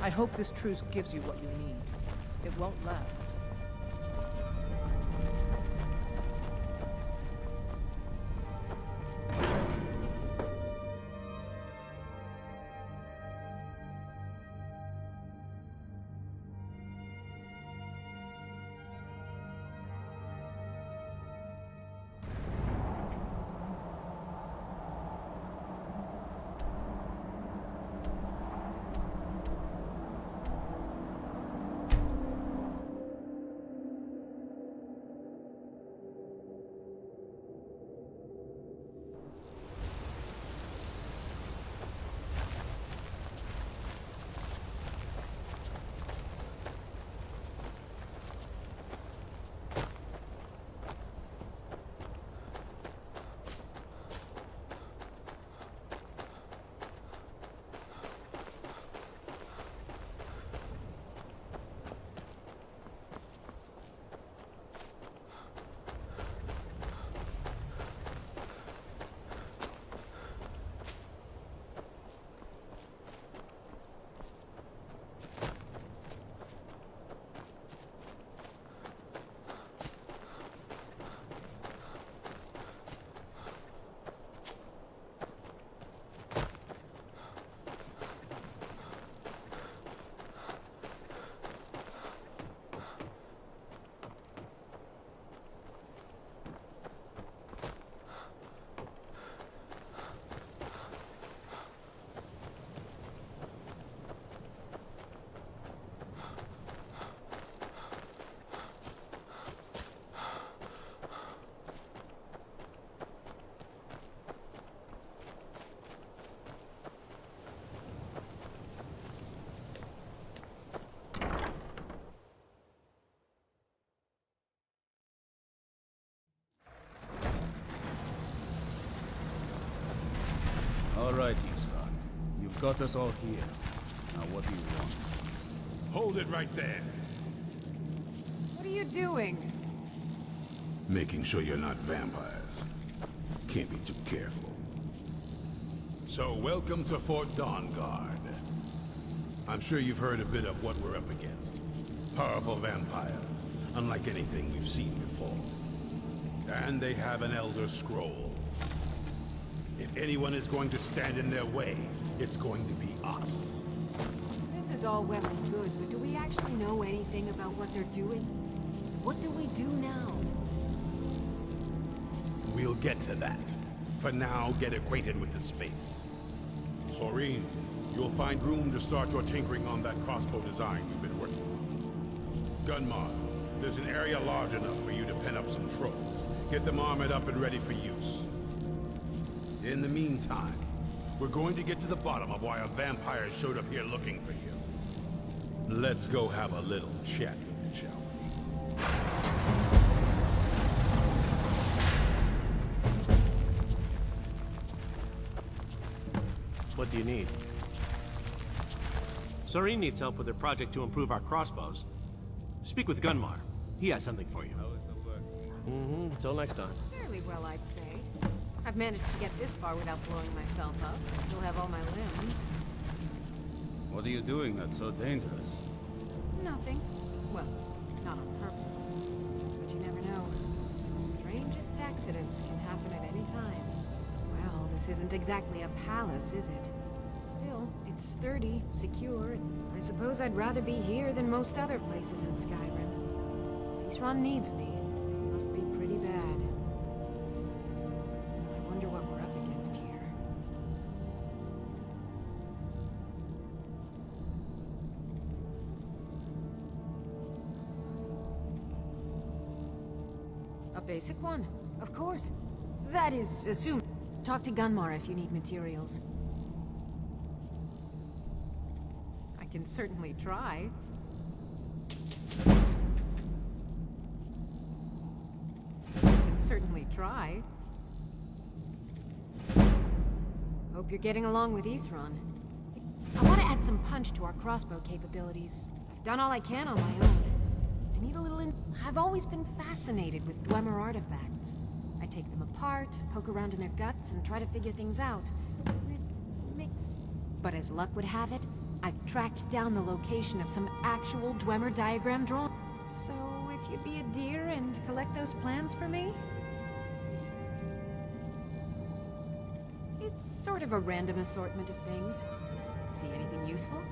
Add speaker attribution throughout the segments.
Speaker 1: I hope this truce gives you what you need. It won't last.
Speaker 2: All right, Isran. You've got us all here. Now what do you want?
Speaker 3: Hold it right there.
Speaker 4: What are you doing?
Speaker 3: Making sure you're not vampires. Can't be too careful. So, welcome to Fort Dawnguard. I'm sure you've heard a bit of what we're up against. Powerful vampires, unlike anything we've seen before. And they have an Elder Scroll. If anyone is going to stand in their way, it's going to be us.
Speaker 4: This is all well and good, but do we actually know anything about what they're doing? What do we do now?
Speaker 3: We'll get to that. For now, get acquainted with the space. Soreen, you'll find room to start your tinkering on that crossbow design you've been working on. Gunmar, there's an area large enough for you to pen up some trolls. Get them armored up and ready for use. In the meantime, we're going to get to the bottom of why a vampire showed up here looking for you. Let's go have a little chat with it, shall we?
Speaker 5: What do you need? Soreen needs help with her project to improve our crossbows. Speak with Gunmar. He has something for you.
Speaker 2: How is the work?
Speaker 5: Until next time.
Speaker 4: Fairly well, I'd say. I've managed to get this far without blowing myself up. I still have all my limbs.
Speaker 2: What are you doing that's so dangerous?
Speaker 4: Nothing. Well, not on purpose. But you never know. The strangest accidents can happen at any time. Well, this isn't exactly a palace, is it? Still, it's sturdy, secure, and I suppose I'd rather be here than most other places in Skyrim. If Isran needs me, it must be pretty bad. I wonder what we're up against here. A basic one, of course. That is assumed. Talk to Gunmar if you need materials. I can certainly try. Certainly try. Hope you're getting along with Isran. I want to add some punch to our crossbow capabilities. I've done all I can on my own. I need a little I've always been fascinated with Dwemer artifacts. I take them apart, poke around in their guts, and try to figure things out. But as luck would have it, I've tracked down the location of some actual Dwemer diagram drawings. So, if you'd be a dear and collect those plans for me? It's sort of a random assortment of things. See anything useful?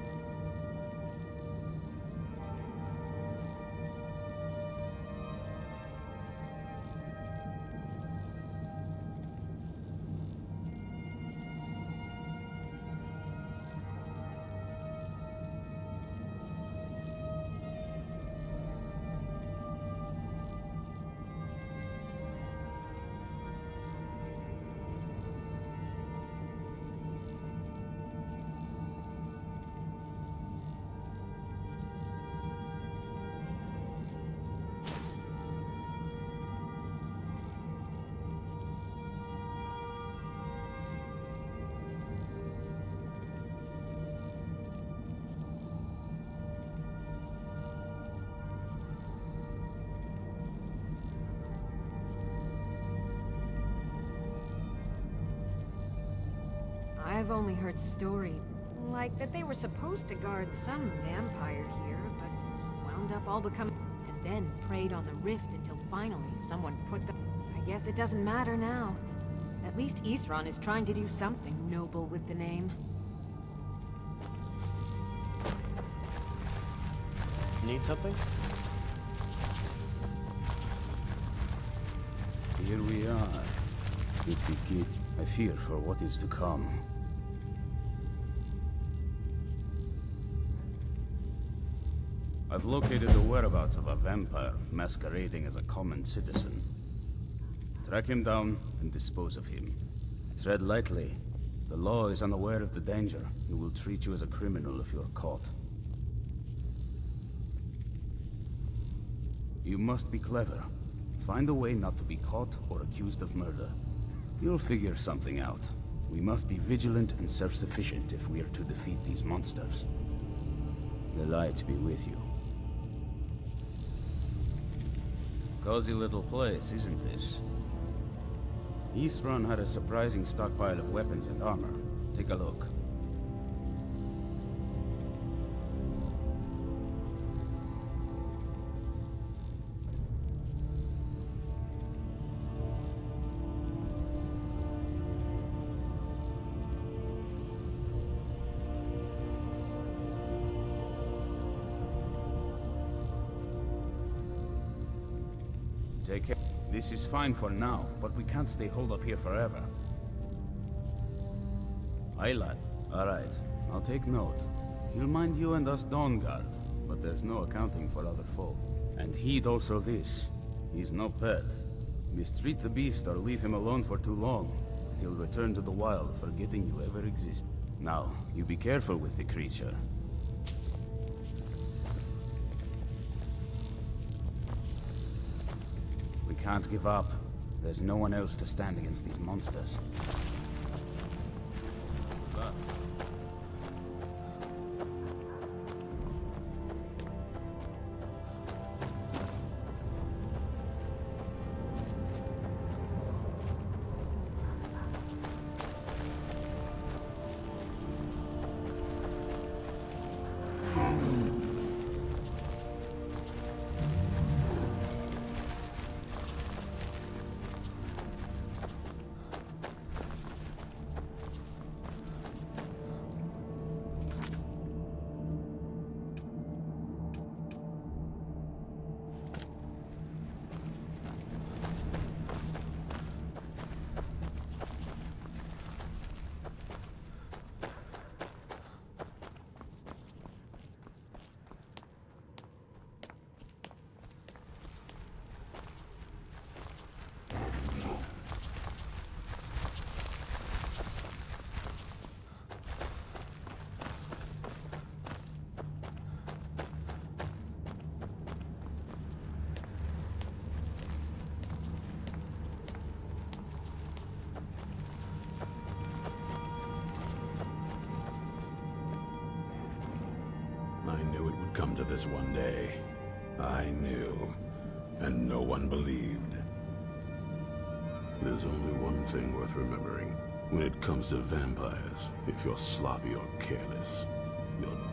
Speaker 4: I've only heard stories, like that they were supposed to guard some vampire here, but wound up all becoming... and then preyed on the rift until finally someone put them... I guess it doesn't matter now. At least Isran is trying to do something noble with the name.
Speaker 6: Need something?
Speaker 2: Here we are. It begins. I fear for what is to come. I've located the whereabouts of a vampire masquerading as a common citizen. Track him down and dispose of him. Tread lightly. The law is unaware of the danger and will treat you as a criminal if you're caught. You must be clever. Find a way not to be caught or accused of murder. You'll figure something out. We must be vigilant and self-sufficient if we are to defeat these monsters. The light be with you. Cozy little place, isn't this? Isran had a surprising stockpile of weapons and armor. Take a look. Take care. This is fine for now, but we can't stay holed up here forever. Aye, lad. Alright, I'll take note. He'll mind you and us Dawnguard, but there's no accounting for other folk. And heed also this. He's no pet. Mistreat the beast or leave him alone for too long. He'll return to the wild, forgetting you ever exist. Now, you be careful with the creature. We can't give up. There's no one else to stand against these monsters.
Speaker 3: I knew it would come to this one day. I knew. And no one believed. There's only one thing worth remembering. When it comes to vampires, if you're sloppy or careless, you're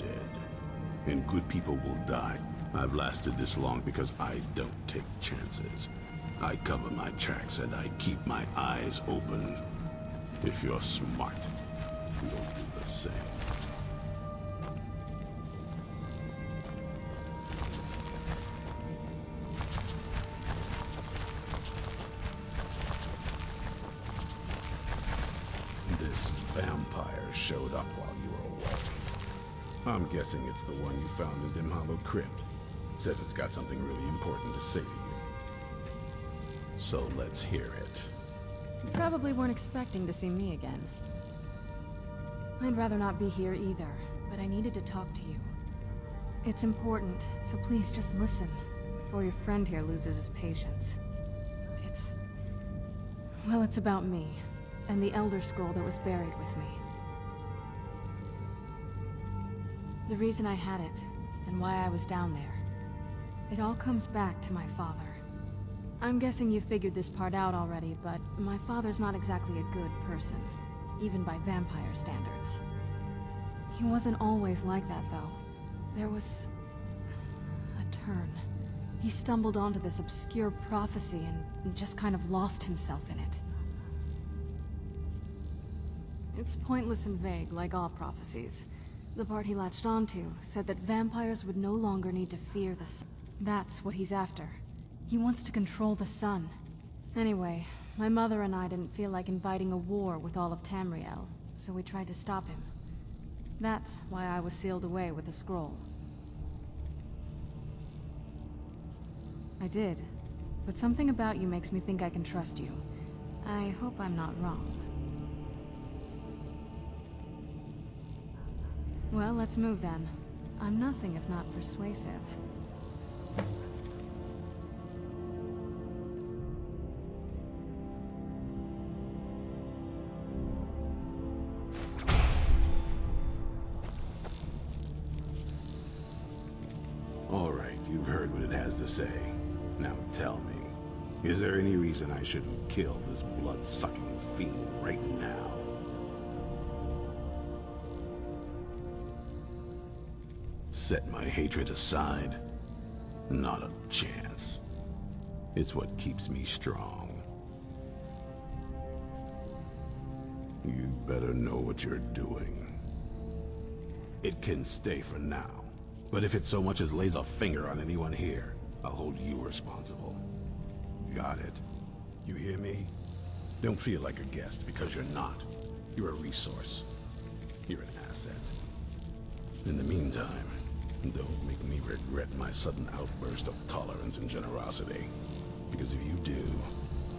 Speaker 3: and good people will die. I've lasted this long because I don't take chances. I cover my tracks and I keep my eyes open. If you're smart, you'll do the same. This vampire showed up while you were away. I'm guessing it's the one you found in Dim Hollow Crypt. Says it's got something really important to say to you. So let's hear it.
Speaker 4: You probably weren't expecting to see me again. I'd rather not be here either, but I needed to talk to you. It's important, so please just listen, before your friend here loses his patience. Well, it's about me, and the Elder Scroll that was buried with me. The reason I had it, and why I was down there. It all comes back to my father. I'm guessing you figured this part out already, but my father's not exactly a good person, even by vampire standards. He wasn't always like that, though. There was a turn. He stumbled onto this obscure prophecy and just kind of lost himself in it. It's pointless and vague, like all prophecies. The part he latched onto said that vampires would no longer need to fear the sun. That's what he's after. He wants to control the sun. Anyway, my mother and I didn't feel like inviting a war with all of Tamriel, so we tried to stop him. That's why I was sealed away with the scroll. I did, but something about you makes me think I can trust you. I hope I'm not wrong. Well, let's move then. I'm nothing if not persuasive.
Speaker 3: All right, you've heard what it has to say. Now tell me, is there any reason I shouldn't kill this blood-sucking fiend right now? Set my hatred aside? Not a chance. It's what keeps me strong. You better know what you're doing. It can stay for now, but if it so much as lays a finger on anyone here, I'll hold you responsible. Got it? You hear me? Don't feel like a guest, because you're not. You're a resource. You're an asset. In the meantime, don't make me regret my sudden outburst of tolerance and generosity. Because if you do,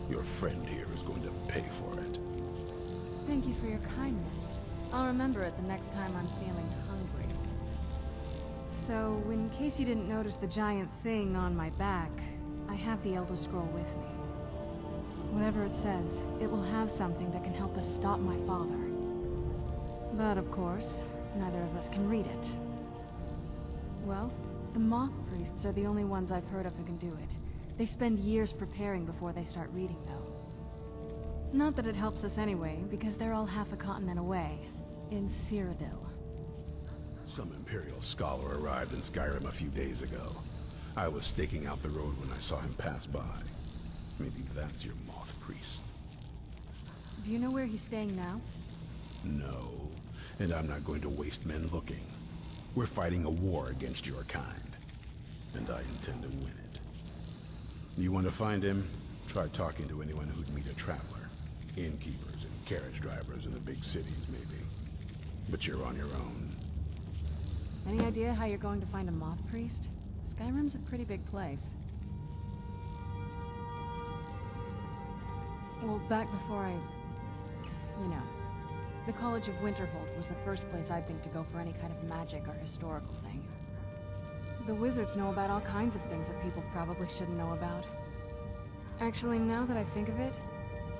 Speaker 3: your friend here is going to pay for it.
Speaker 4: Thank you for your kindness. I'll remember it the next time I'm feeling hungry. So, in case you didn't notice the giant thing on my back, I have the Elder Scroll with me. Whatever it says, it will have something that can help us stop my father. But of course, neither of us can read it. Well, the Moth Priests are the only ones I've heard of who can do it. They spend years preparing before they start reading, though. Not that it helps us anyway, because they're all half a continent away, in Cyrodiil.
Speaker 3: Some Imperial scholar arrived in Skyrim a few days ago. I was staking out the road when I saw him pass by. Maybe that's your Moth Priest.
Speaker 4: Do you know where he's staying now?
Speaker 3: No, and I'm not going to waste men looking. We're fighting a war against your kind, and I intend to win it. You want to find him? Try talking to anyone who'd meet a traveler. Innkeepers and carriage drivers in the big cities, maybe. But you're on your own.
Speaker 4: Any idea how you're going to find a Moth Priest? Skyrim's a pretty big place. Well, back before you know, the College of Winterhold was the first place I'd think to go for any kind of magic or historical thing. The wizards know about all kinds of things that people probably shouldn't know about. Actually, now that I think of it,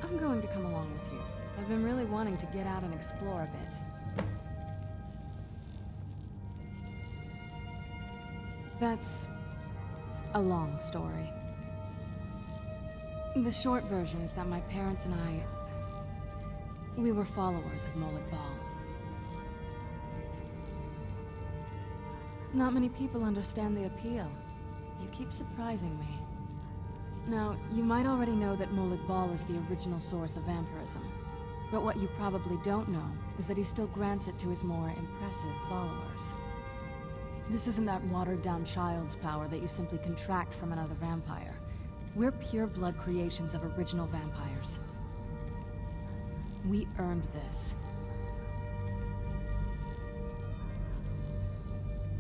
Speaker 4: I'm going to come along with you. I've been really wanting to get out and explore a bit. That's a long story. The short version is that my parents and we were followers of Molag Bal.
Speaker 7: Not many people understand the appeal. You keep surprising me. Now, you might already know that Molag Bal is the original source of vampirism. But what you probably don't know is that he still grants it to his more impressive followers. This isn't that watered-down child's power that you simply contract from another vampire. We're pure-blood creations of original vampires. We earned this.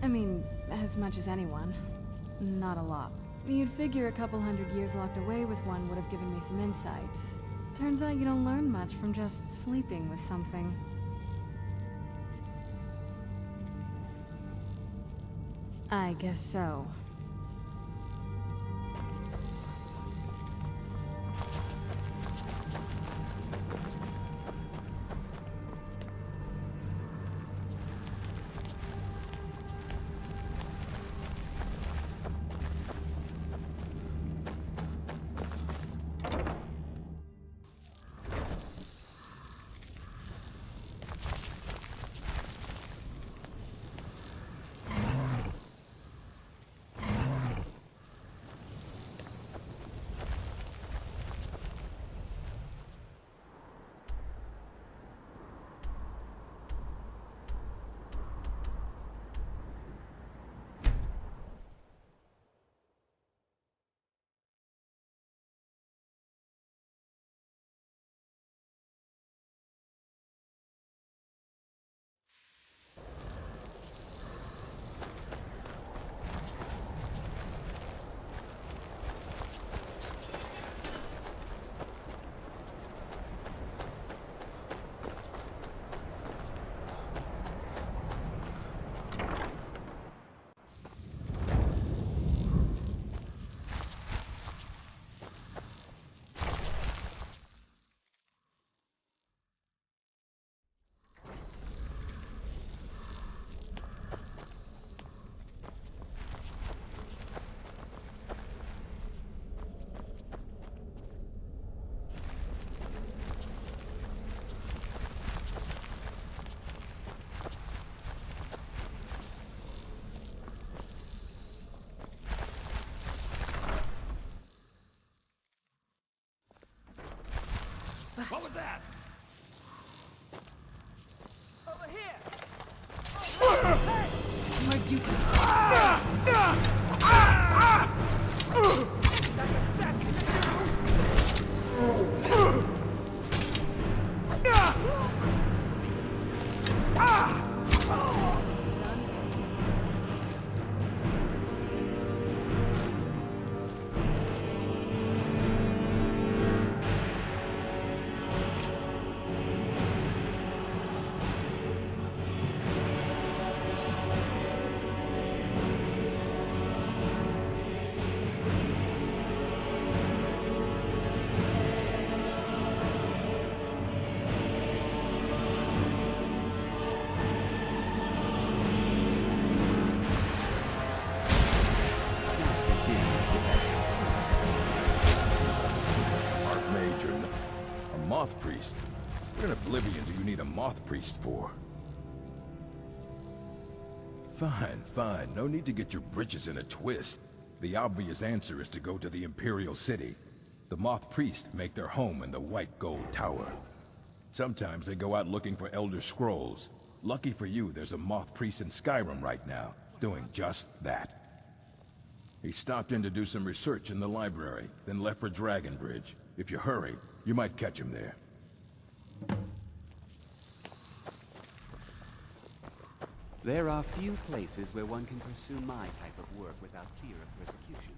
Speaker 7: I mean, as much as anyone. Not a lot. You'd figure a couple hundred years locked away with one would have given me some insight. Turns out you don't learn much from just sleeping with something. I guess so.
Speaker 8: What was that?
Speaker 1: Over here!
Speaker 7: Where'd you go?
Speaker 9: Moth priest? What in oblivion do you need a moth priest for? Fine, fine. No need to get your britches in a twist. The obvious answer is to go to the Imperial City. The moth priests make their home in the White Gold Tower. Sometimes they go out looking for Elder Scrolls. Lucky for you, there's a moth priest in Skyrim right now, doing just that. He stopped in to do some research in the library, then left for Dragonbridge. If you hurry, you might catch him there.
Speaker 10: There are few places where one can pursue my type of work without fear of persecution.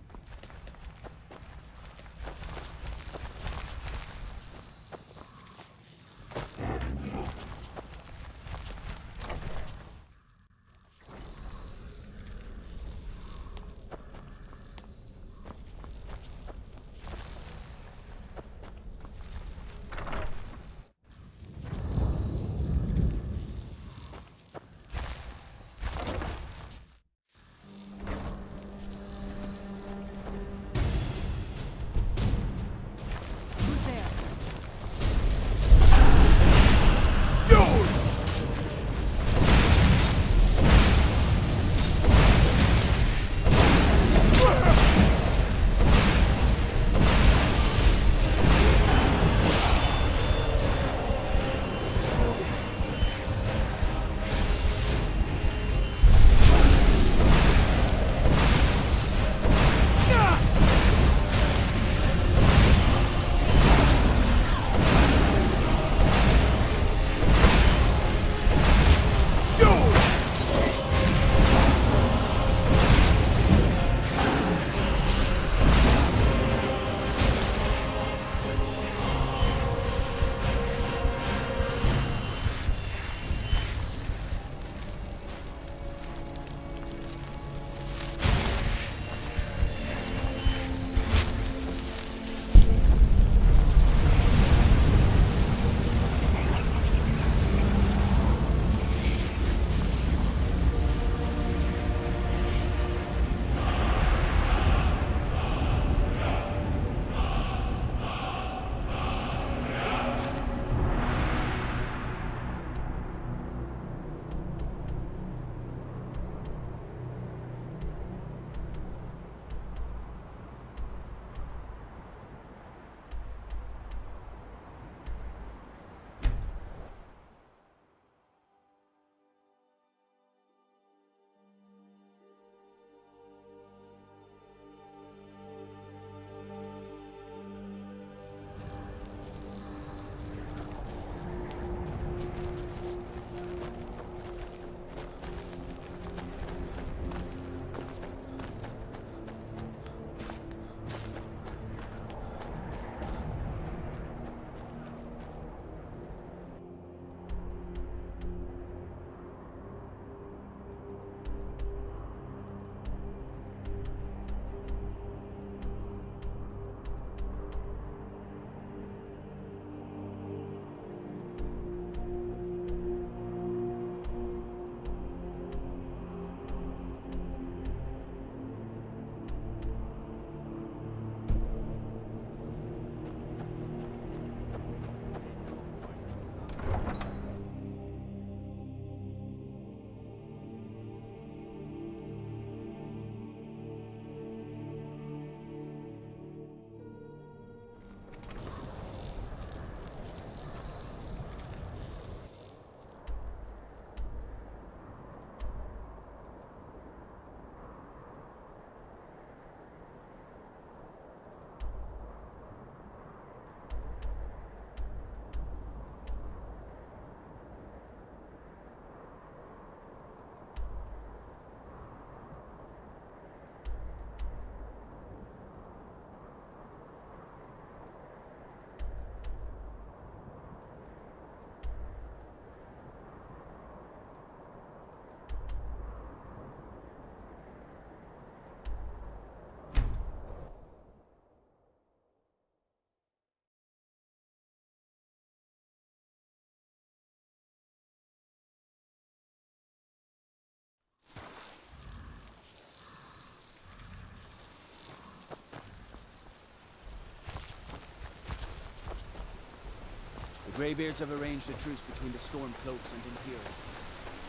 Speaker 10: Greybeards have arranged a truce between the Stormcloaks and Imperial.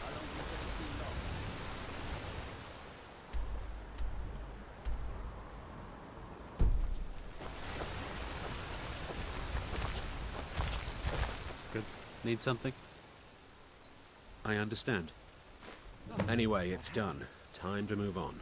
Speaker 10: How long can such a thing last?
Speaker 5: Good. Need something? I understand. Anyway, it's done. Time to move on.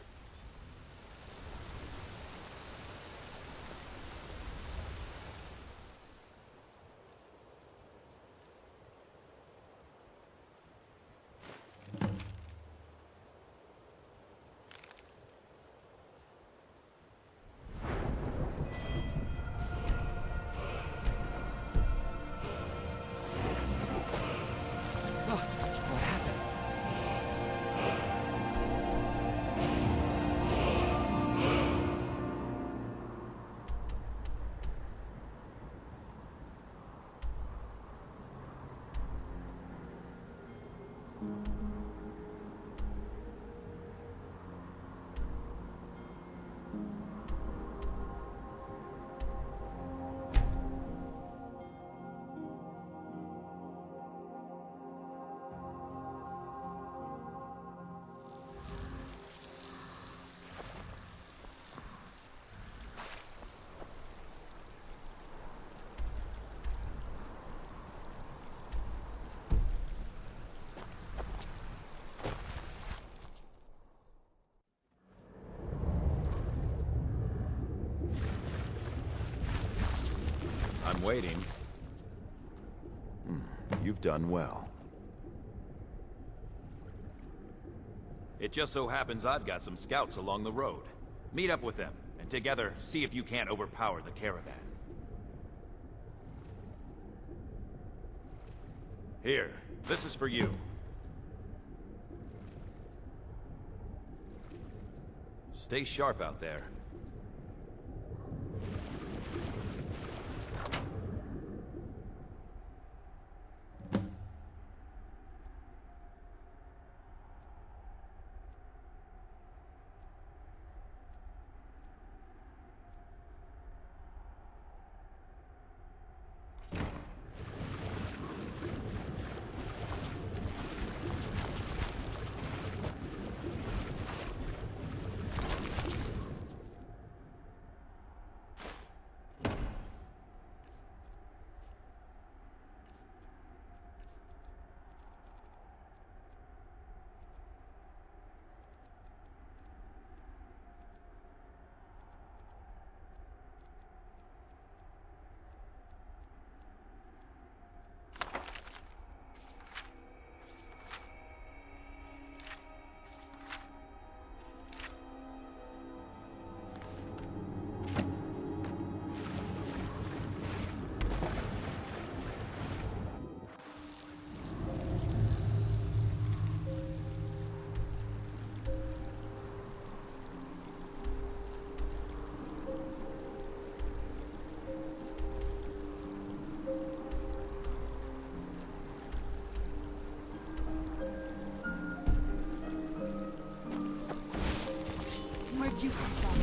Speaker 8: I'm waiting. You've done well. It just so happens I've got some scouts along the road. Meet up with them, and together, see if you can't overpower the caravan. Here, this is for you. Stay sharp out there.
Speaker 7: Where'd you come from?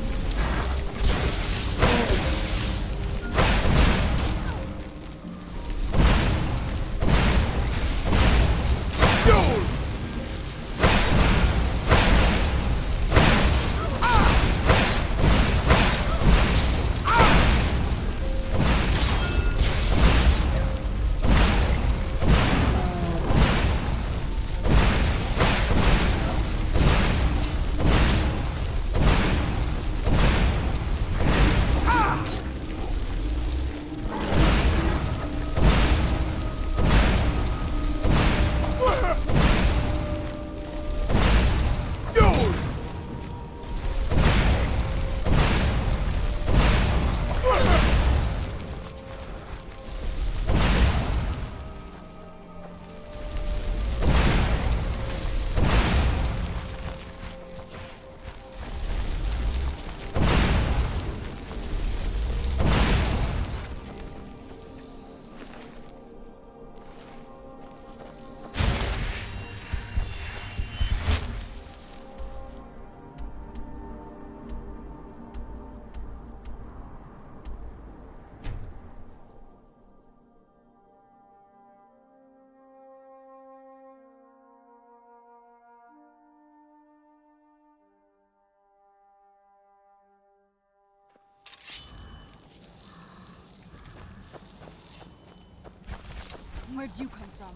Speaker 7: Where'd you come from?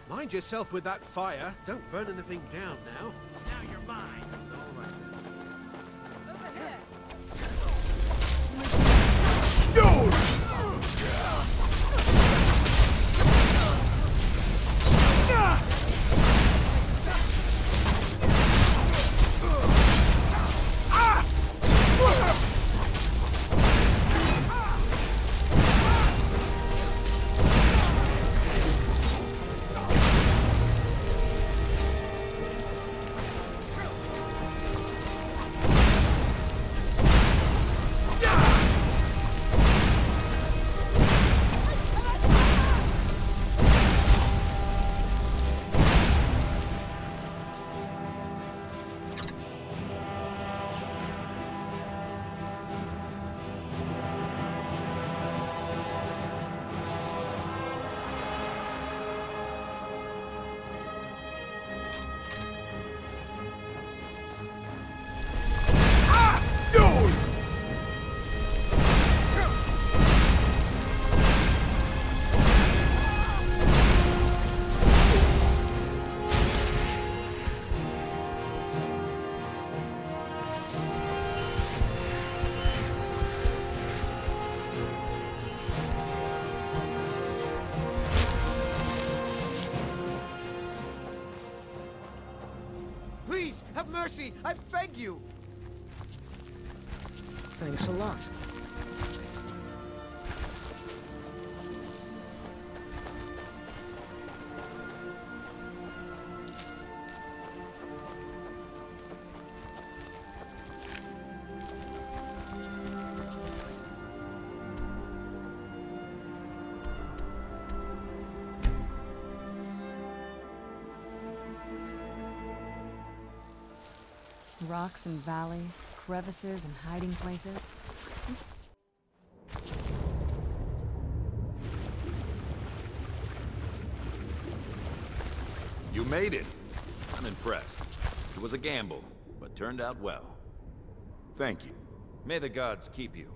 Speaker 5: Mind yourself with that fire. Don't burn anything down now.
Speaker 8: Now you're mine.
Speaker 5: All right.
Speaker 11: Please, have mercy! I beg you! Thanks a lot.
Speaker 7: Rocks and valley, crevices and hiding places.
Speaker 8: You made it. I'm impressed. It was a gamble, but turned out well. Thank you. May the gods keep you.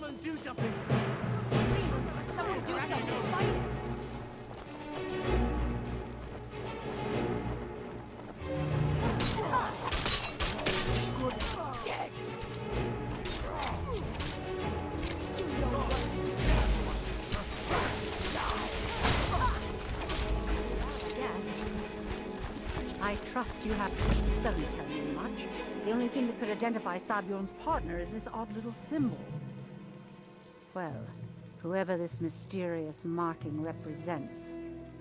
Speaker 11: Someone do something!
Speaker 4: Someone do something! Fight!
Speaker 12: I trust you have... This doesn't tell me much. The only thing that could identify Sabion's partner is this odd little symbol. Well, whoever this mysterious marking represents,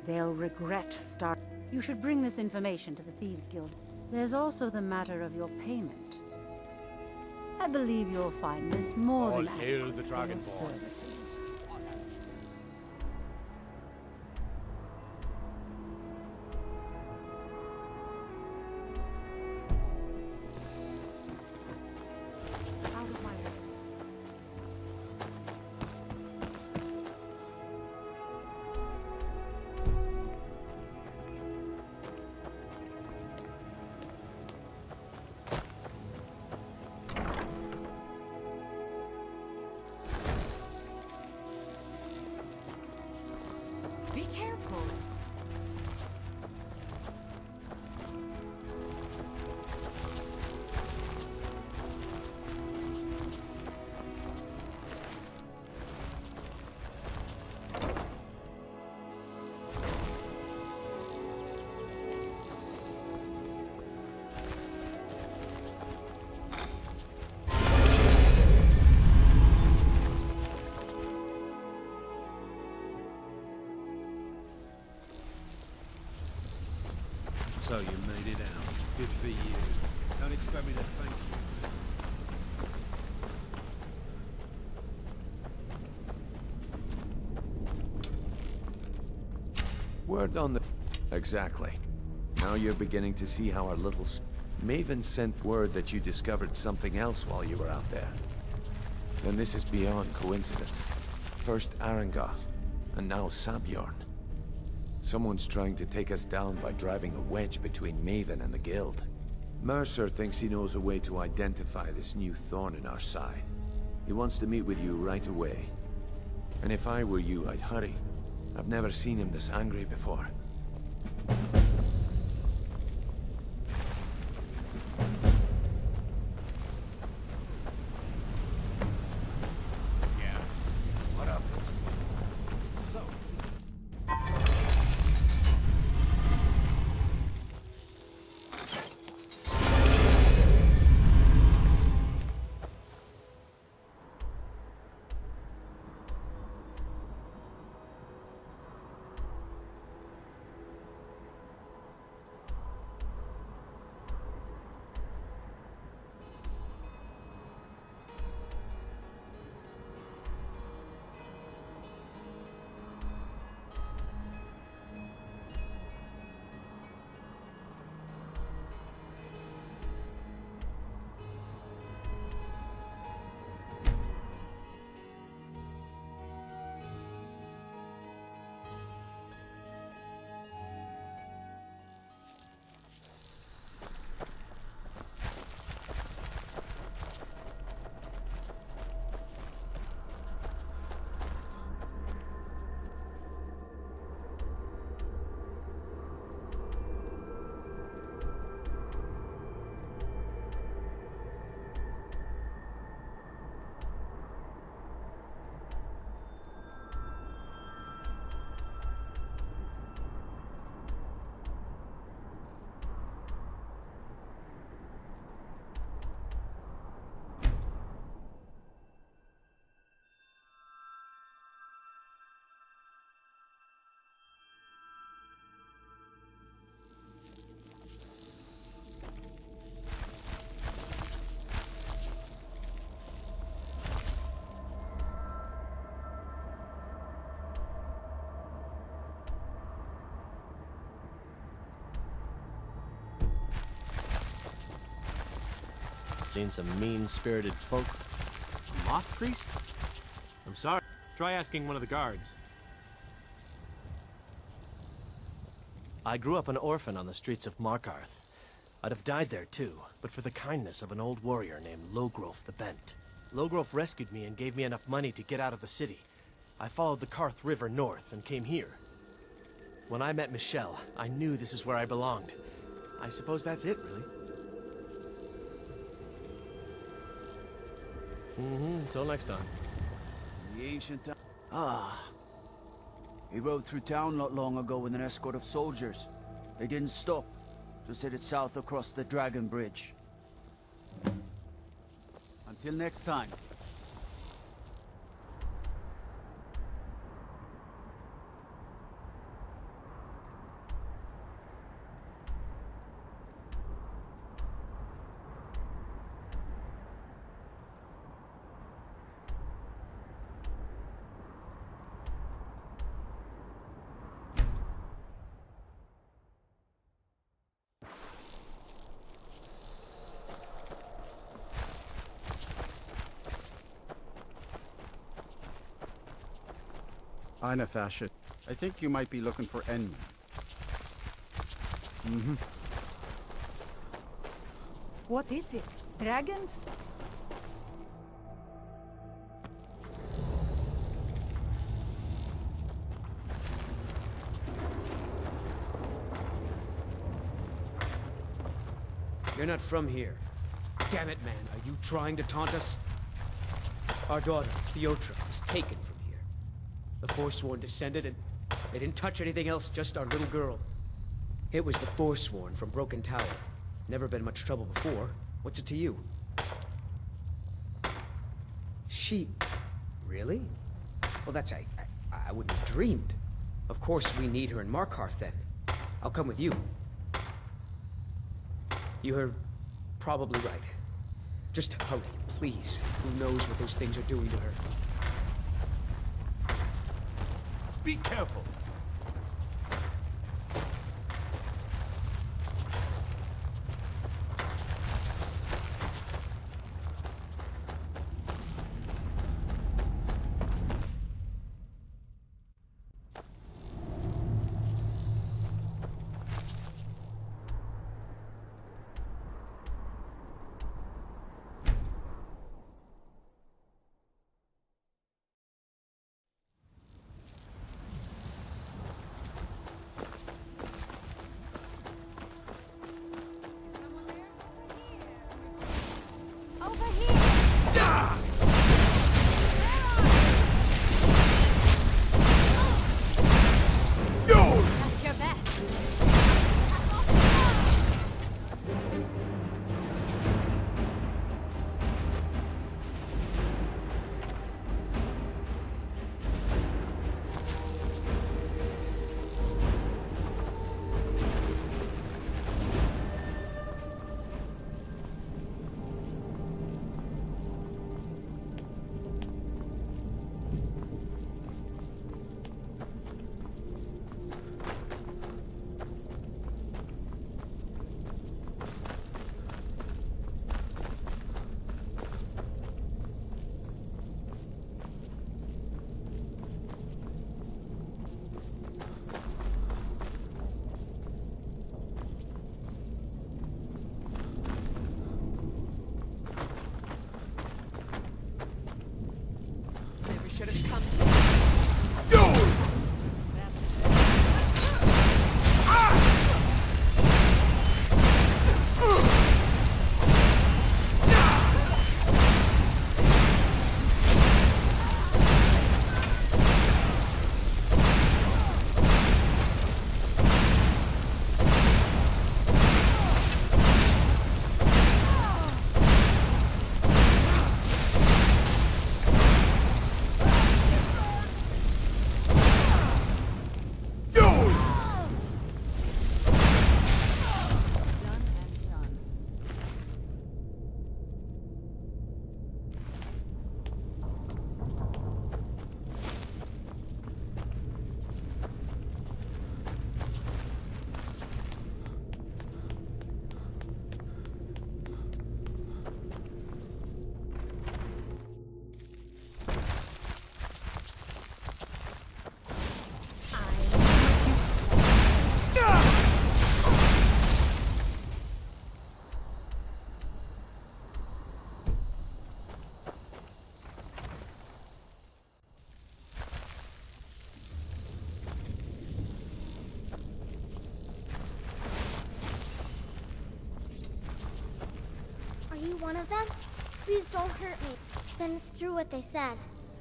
Speaker 12: they'll regret start... You should bring this information to the Thieves Guild. There's also the matter of your payment. I believe you'll find this more than adequate for your services.
Speaker 4: Be careful.
Speaker 5: So you made it out. Good for you. Don't expect me to thank you.
Speaker 13: Word on the... Exactly. Now you're beginning to see how our little... Maven sent word that you discovered something else while you were out there. And this is beyond coincidence. First Arangoth, and now Sabjorn. Someone's trying to take us down by driving a wedge between Maven and the Guild. Mercer thinks he knows a way to identify this new thorn in our side. He wants to meet with you right away. And if I were you, I'd hurry. I've never seen him this angry before.
Speaker 6: Seen some mean-spirited folk.
Speaker 14: A moth priest? I'm sorry. Try asking one of the guards.
Speaker 6: I grew up an orphan on the streets of Markarth. I'd have died there too, but for the kindness of an old warrior named Logrolf the Bent. Logrove rescued me and gave me enough money to get out of the city. I followed the Karth River north and came here. When I met Michelle, I knew this is where I belonged. I suppose that's it, really. Until next time.
Speaker 11: The ancient town. Ah. He rode through town not long ago with an escort of soldiers. They didn't stop. Just headed south across the Dragon Bridge. Until next time.
Speaker 15: Hi, Nathasha. I think you might be looking for Enman.
Speaker 12: What is it? Dragons?
Speaker 16: You're not from here. Damn it, man. Are you trying to taunt us? Our daughter, Theotra, was taken from here. The Forsworn descended and they didn't touch anything else, just our little girl. It was the Forsworn from Broken Tower. Never been much trouble before. What's it to you? She... Really? Well, that's... I wouldn't have dreamed. Of course we need her in Markarth, then. I'll come with you. You're probably right. Just hurry, please. Who knows what those things are doing to her?
Speaker 11: Be careful.
Speaker 17: one of them? Please don't hurt me. Then it's true what they said.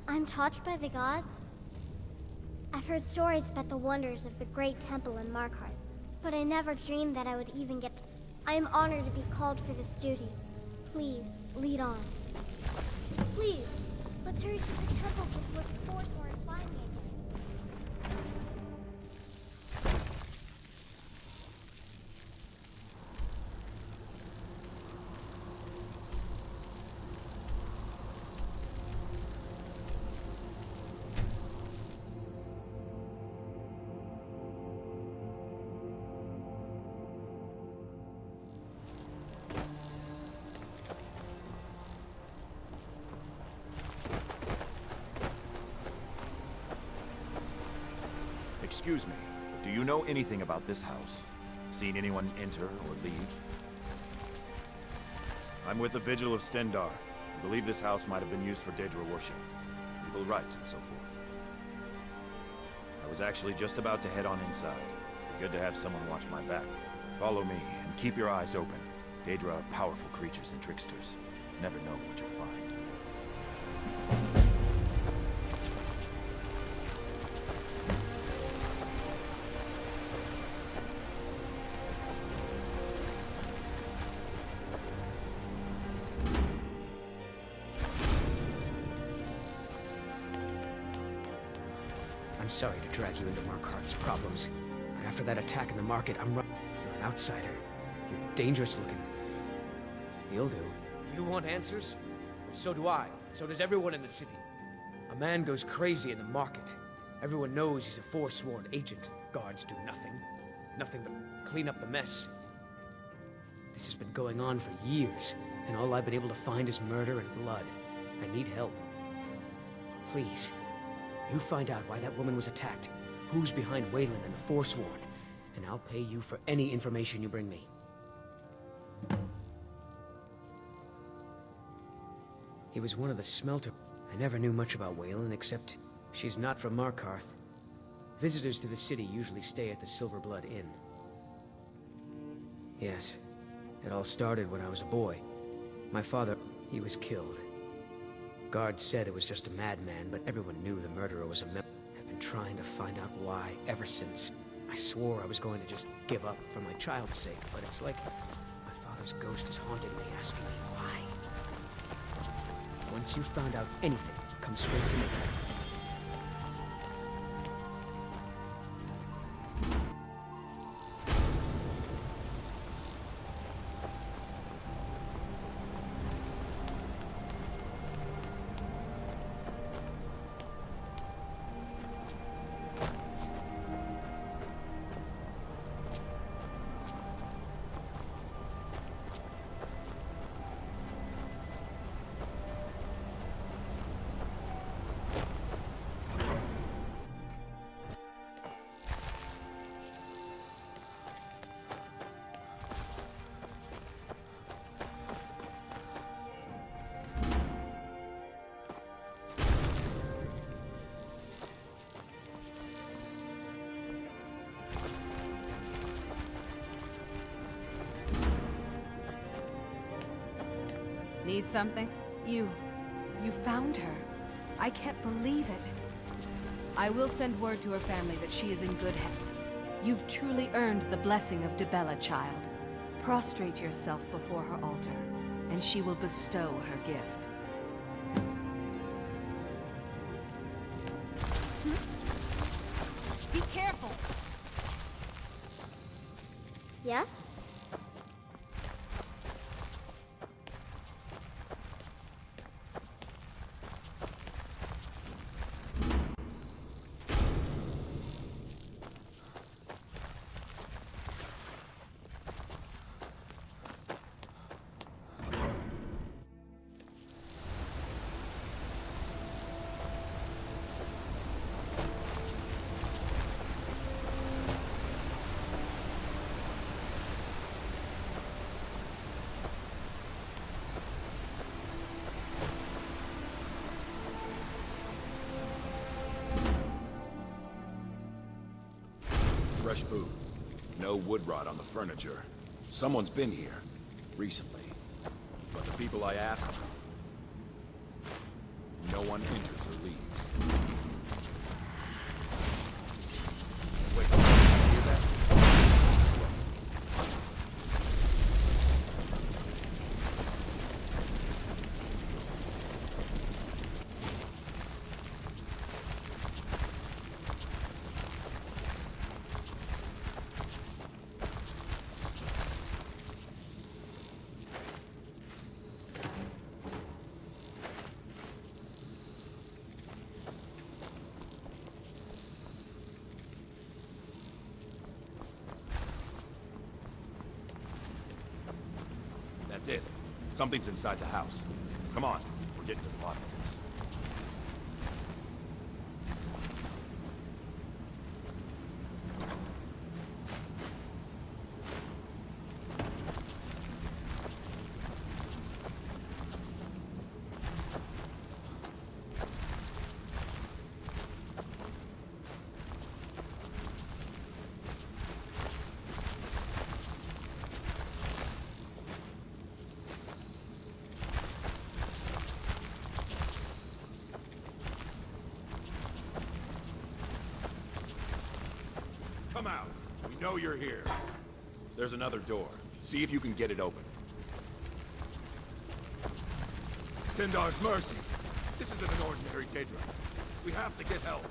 Speaker 17: I'm touched by the gods? I've heard stories about the wonders of the great temple in Markarth, but I never dreamed that I would even get to... I am honored to be called for this duty. Please, lead on. Please, let's hurry to the temple before the Forsworn find me again.
Speaker 8: Excuse me, do you know anything about this house? Seen anyone enter or leave? I'm with the Vigil of Stendar. I believe this house might have been used for Daedra worship, evil rites and so forth. I was actually just about to head on inside. Good to have someone watch my back. Follow me, and keep your eyes open. Daedra are powerful creatures and tricksters. Never know what you'll find.
Speaker 16: I'm sorry to drag you into Markarth's problems, but after that attack in the market, I'm You're an outsider. You're dangerous looking. You'll do. You want answers? So do I. So does everyone in the city. A man goes crazy in the market. Everyone knows he's a forsworn agent. Guards do nothing. Nothing but clean up the mess. This has been going on for years, and all I've been able to find is murder and blood. I need help. Please. You find out why that woman was attacked, who's behind Wayland and the Forsworn, and I'll pay you for any information you bring me. He was one of the smelter. I never knew much about Wayland, except she's not from Markarth. Visitors to the city usually stay at the Silver Blood Inn. Yes, it all started when I was a boy. My father, he was killed. Guards said it was just a madman, but everyone knew the murderer was a member. I've been trying to find out why ever since. I swore I was going to just give up for my child's sake, but it's like my father's ghost is haunting me, asking me why. Once you've found out anything, come straight to me.
Speaker 1: Need something? You found her. I can't believe it. I will send word to her family that she is in good health. You've truly earned the blessing of Dibella, child. Prostrate yourself before her altar, and she will bestow her gift. Be careful!
Speaker 17: Yes?
Speaker 8: Fresh food. No wood rot on the furniture. Someone's been here. Recently. But the people I asked, no one enters or leaves. Wait, you hear that? That's it. Something's inside the house. Come on, we're getting to the bottom of this. Come out. We know you're here. There's another door. See if you can get it open. Stendar's mercy. This isn't an ordinary Daedra. We have to get help.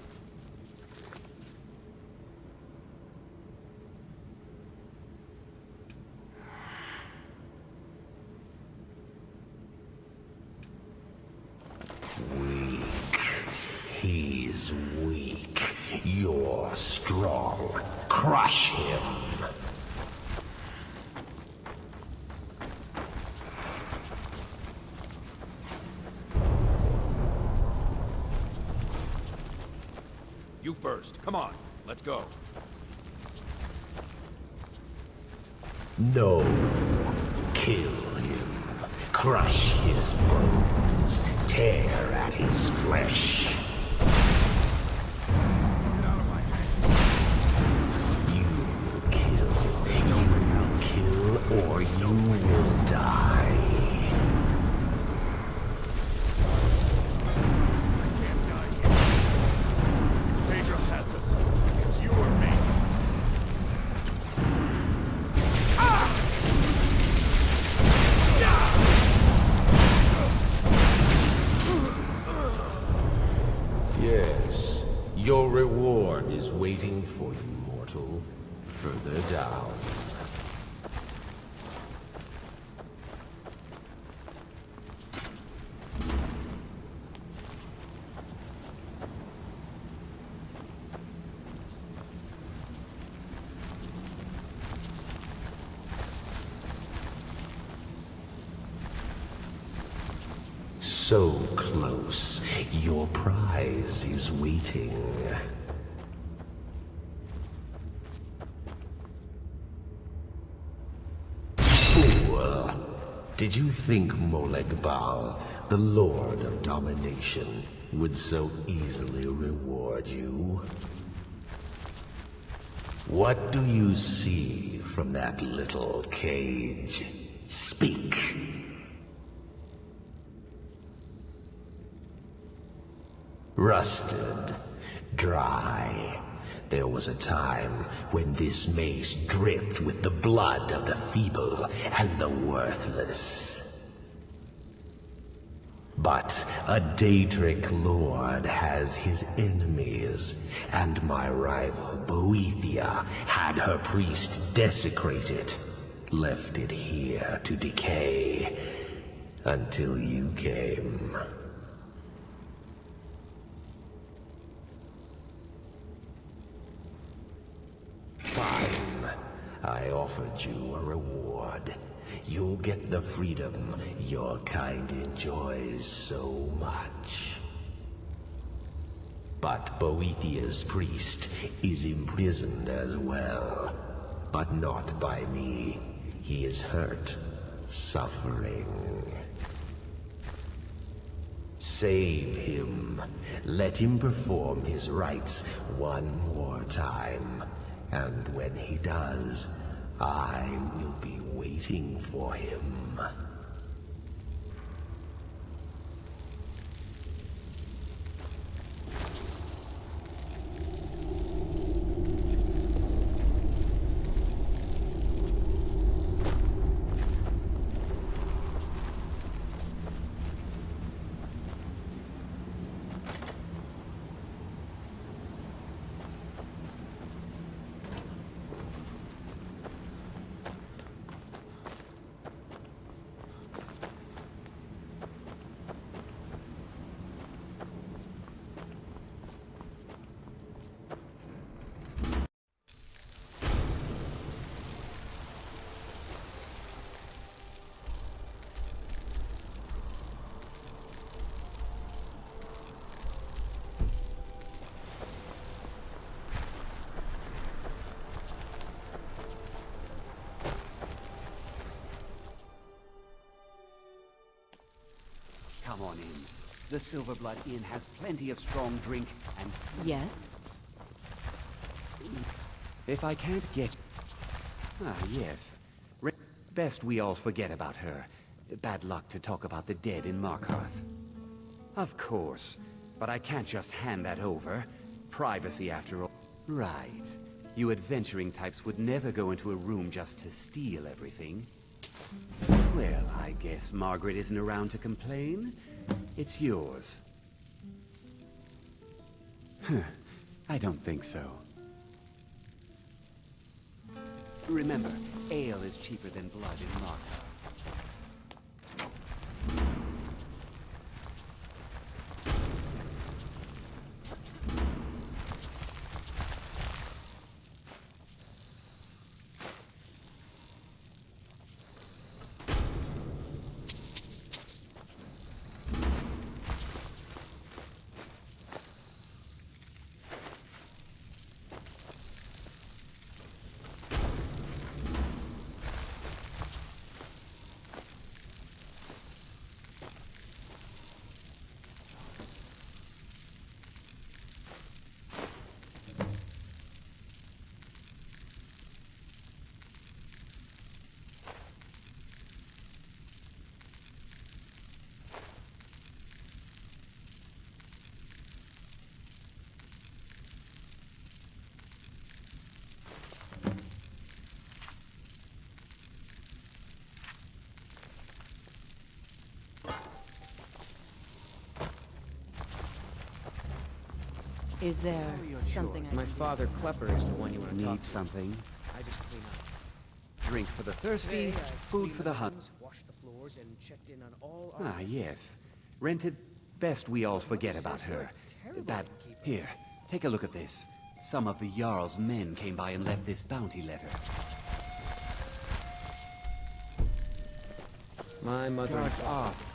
Speaker 18: He's weak. You're strong. Crush him.
Speaker 8: You first. Come on. Let's go.
Speaker 18: No. Kill him. Crush his bones. Tear at his flesh. Or you will die.
Speaker 8: I can't die here. Daedra has us. It's you or me.
Speaker 18: Yes, your reward is waiting for you, mortal. Further down. So close. Your prize is waiting. Fool! Did you think Molegbal, the Lord of Domination, would so easily reward you? What do you see from that little cage? Speak! Rusted, dry. There was a time when this mace dripped with the blood of the feeble and the worthless. But a Daedric lord has his enemies, and my rival Boethia had her priest desecrated, left it here to decay, until you came. Fine. I offered you a reward. You'll get the freedom your kind enjoys so much. But Boethia's priest is imprisoned as well. But not by me. He is hurt, suffering. Save him. Let him perform his rites one more time. And when he does, I will be waiting for him.
Speaker 10: upon him. The Silverblood Inn has plenty of strong drink and...
Speaker 1: Yes?
Speaker 10: If I can't get... Ah, yes. Best we all forget about her. Bad luck to talk about the dead in Markarth. Of course. But I can't just hand that over. Privacy, after all. Right. You adventuring types would never go into a room just to steal everything. Well, I guess Margaret isn't around to complain. It's yours. I don't think so. Remember, ale is cheaper than blood in Markarth.
Speaker 1: Is there something
Speaker 16: My father, Klepper, is the one you want to talk
Speaker 10: Need
Speaker 16: to.
Speaker 10: something?
Speaker 16: I just clean up.
Speaker 10: Drink for the thirsty, food for the hungry.
Speaker 16: Washed the floors and checked in on all
Speaker 10: Ah,
Speaker 16: artists.
Speaker 10: yes. Rented. Best we all forget about her. Bad. Here, take a look at this. Some of the Jarl's men came by and left this bounty letter.
Speaker 16: My mother.
Speaker 10: Guards off.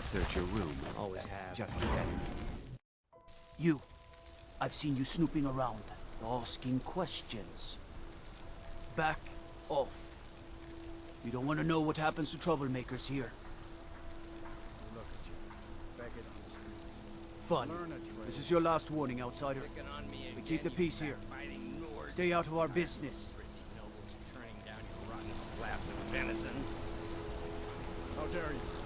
Speaker 10: Search your room.
Speaker 16: Always have.
Speaker 10: Just keep at it.
Speaker 11: You. I've seen you snooping around, asking questions. Back off. You don't want to know what happens to troublemakers here.
Speaker 15: Look at you. Begging on the streets.
Speaker 11: Fun.
Speaker 15: Learn a trade.
Speaker 11: This is your last warning, outsider. We keep the peace here. Stay out of our business.
Speaker 15: How dare you?